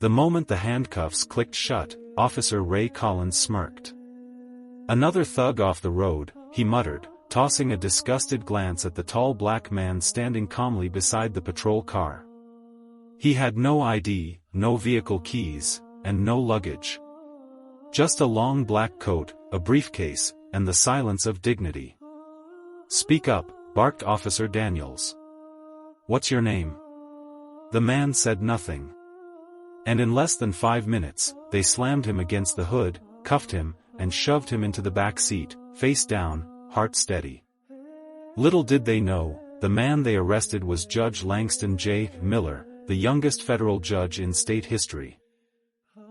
The moment the handcuffs clicked shut, Officer Ray Collins smirked. "Another thug off the road," he muttered, tossing a disgusted glance at the tall black man standing calmly beside the patrol car. He had no ID, no vehicle keys, and no luggage. Just a long black coat, a briefcase, and the silence of dignity. "Speak up," barked Officer Daniels. "What's your name?" The man said nothing. And in less than 5 minutes, they slammed him against the hood, cuffed him, and shoved him into the back seat, face down, heart steady. Little did they know, the man they arrested was Judge Langston J. Miller, the youngest federal judge in state history.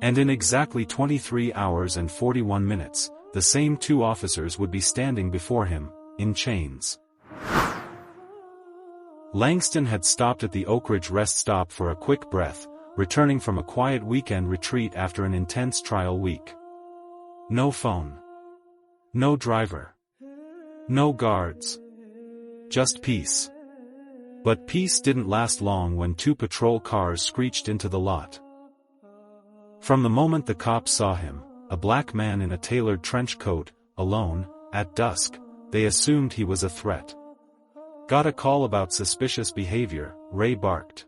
And in exactly 23 hours and 41 minutes, the same 2 officers would be standing before him, in chains. Langston had stopped at the Oak Ridge rest stop for a quick breath, returning from a quiet weekend retreat after an intense trial week. No phone. No driver. No guards. Just peace. But peace didn't last long when 2 patrol cars screeched into the lot. From the moment the cops saw him, a black man in a tailored trench coat, alone, at dusk, they assumed he was a threat. "Got a call about suspicious behavior," Ray barked.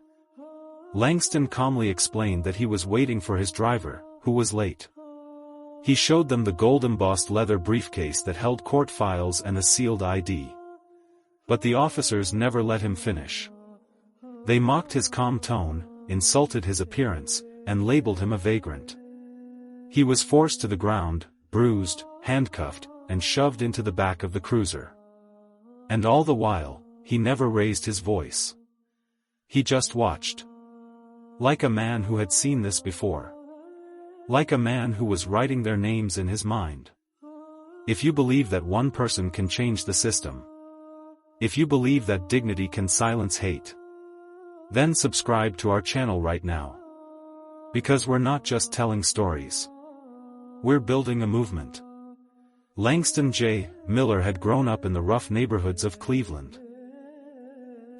Langston calmly explained that he was waiting for his driver, who was late. He showed them the gold-embossed leather briefcase that held court files and a sealed ID. But the officers never let him finish. They mocked his calm tone, insulted his appearance, and labeled him a vagrant. He was forced to the ground, bruised, handcuffed, and shoved into the back of the cruiser. And all the while, he never raised his voice. He just watched. Like a man who had seen this before. Like a man who was writing their names in his mind. If you believe that one person can change the system, if you believe that dignity can silence hate, then subscribe to our channel right now. Because we're not just telling stories. We're building a movement. Langston J. Miller had grown up in the rough neighborhoods of Cleveland.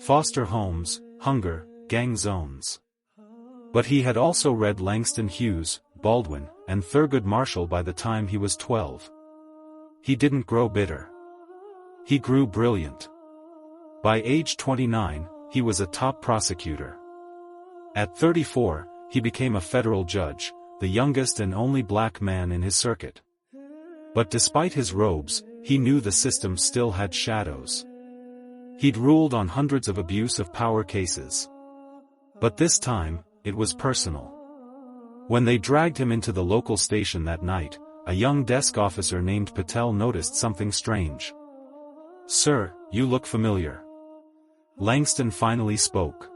Foster homes, hunger, gang zones. But he had also read Langston Hughes, Baldwin, and Thurgood Marshall by the time he was 12. He didn't grow bitter. He grew brilliant. By age 29, he was a top prosecutor. At 34, he became a federal judge, the youngest and only black man in his circuit. But despite his robes, he knew the system still had shadows. He'd ruled on hundreds of abuse of power cases. But this time, it was personal. When they dragged him into the local station that night, a young desk officer named Patel noticed something strange. "Sir, you look familiar." Langston finally spoke.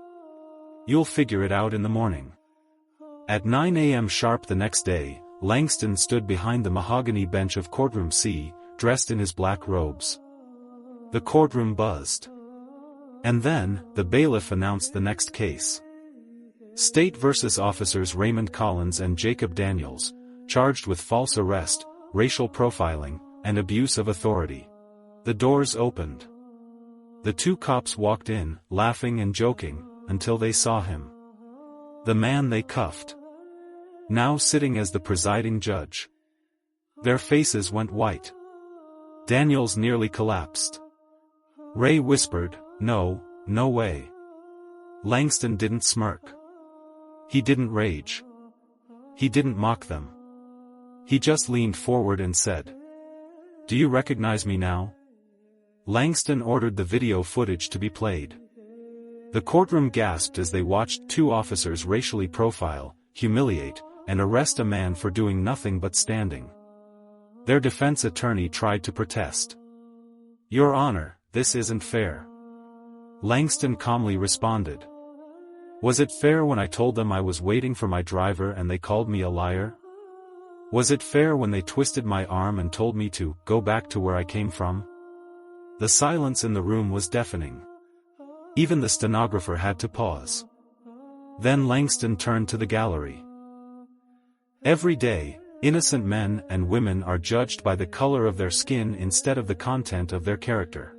"You'll figure it out in the morning." At 9 a.m. sharp the next day, Langston stood behind the mahogany bench of Courtroom C, dressed in his black robes. The courtroom buzzed. And then, the bailiff announced the next case. State vs. Officers Raymond Collins and Jacob Daniels, charged with false arrest, racial profiling, and abuse of authority. The doors opened. The 2 cops walked in, laughing and joking, until they saw him. The man they cuffed. Now sitting as the presiding judge. Their faces went white. Daniels nearly collapsed. Ray whispered, "No, no way." Langston didn't smirk. He didn't rage. He didn't mock them. He just leaned forward and said, "Do you recognize me now?" Langston ordered the video footage to be played. The courtroom gasped as they watched 2 officers racially profile, humiliate, and arrest a man for doing nothing but standing. Their defense attorney tried to protest. "Your Honor, this isn't fair." Langston calmly responded. "Was it fair when I told them I was waiting for my driver and they called me a liar? Was it fair when they twisted my arm and told me to go back to where I came from?" The silence in the room was deafening. Even the stenographer had to pause. Then Langston turned to the gallery. "Every day, innocent men and women are judged by the color of their skin instead of the content of their character.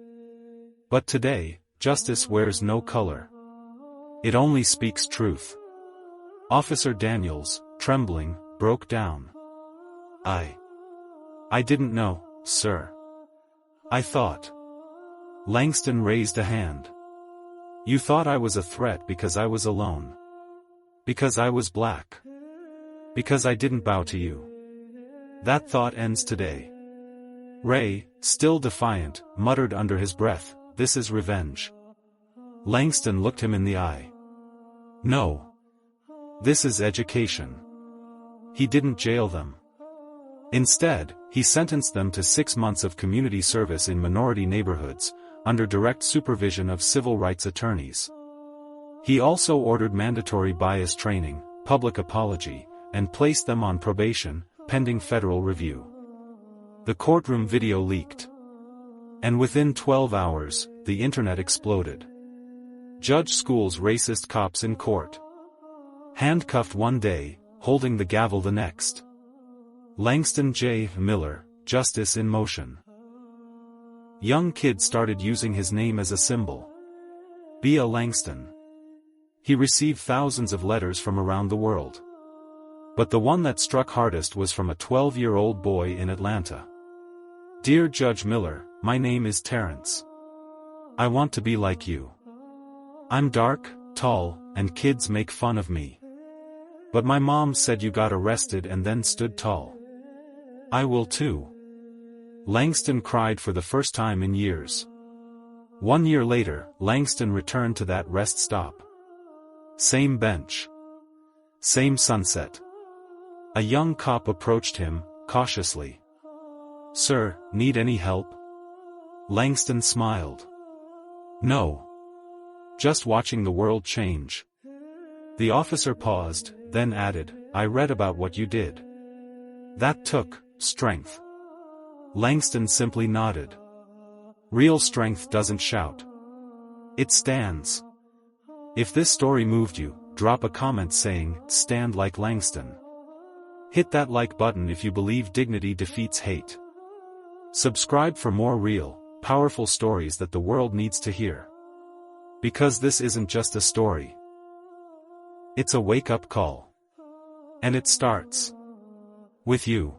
But today, justice wears no color. It only speaks truth. Officer Daniels, trembling, broke down. I didn't know, sir. I thought. Langston raised a hand. You thought I was a threat because I was alone. Because I was black. Because I didn't bow to you. That thought ends today. Ray, still defiant, muttered under his breath, "This is revenge." Langston looked him in the eye. "No. This is education." He didn't jail them. Instead, he sentenced them to 6 months of community service in minority neighborhoods, under direct supervision of civil rights attorneys. He also ordered mandatory bias training, public apology, and placed them on probation, pending federal review. The courtroom video leaked. And within 12 hours, the internet exploded. Judge School's racist cops in court. Handcuffed one day, holding the gavel the next. Langston J. Miller, justice in motion. Young kids started using his name as a symbol. Be a Langston. He received thousands of letters from around the world. But the one that struck hardest was from a 12-year-old boy in Atlanta. Dear Judge Miller, my name is Terrence. I want to be like you. I'm dark, tall, and kids make fun of me. But my mom said you got arrested and then stood tall. I will too. Langston cried for the first time in years. 1 year later, Langston returned to that rest stop. Same bench. Same sunset. A young cop approached him, cautiously. Sir, need any help? Langston smiled. No. Just watching the world change. The officer paused, then added, I read about what you did. That took strength. Langston simply nodded. Real strength doesn't shout. It stands. If this story moved you, drop a comment saying, stand like Langston. Hit that like button if you believe dignity defeats hate. Subscribe for more real, powerful stories that the world needs to hear. Because this isn't just a story. It's a wake-up call. And it starts with you.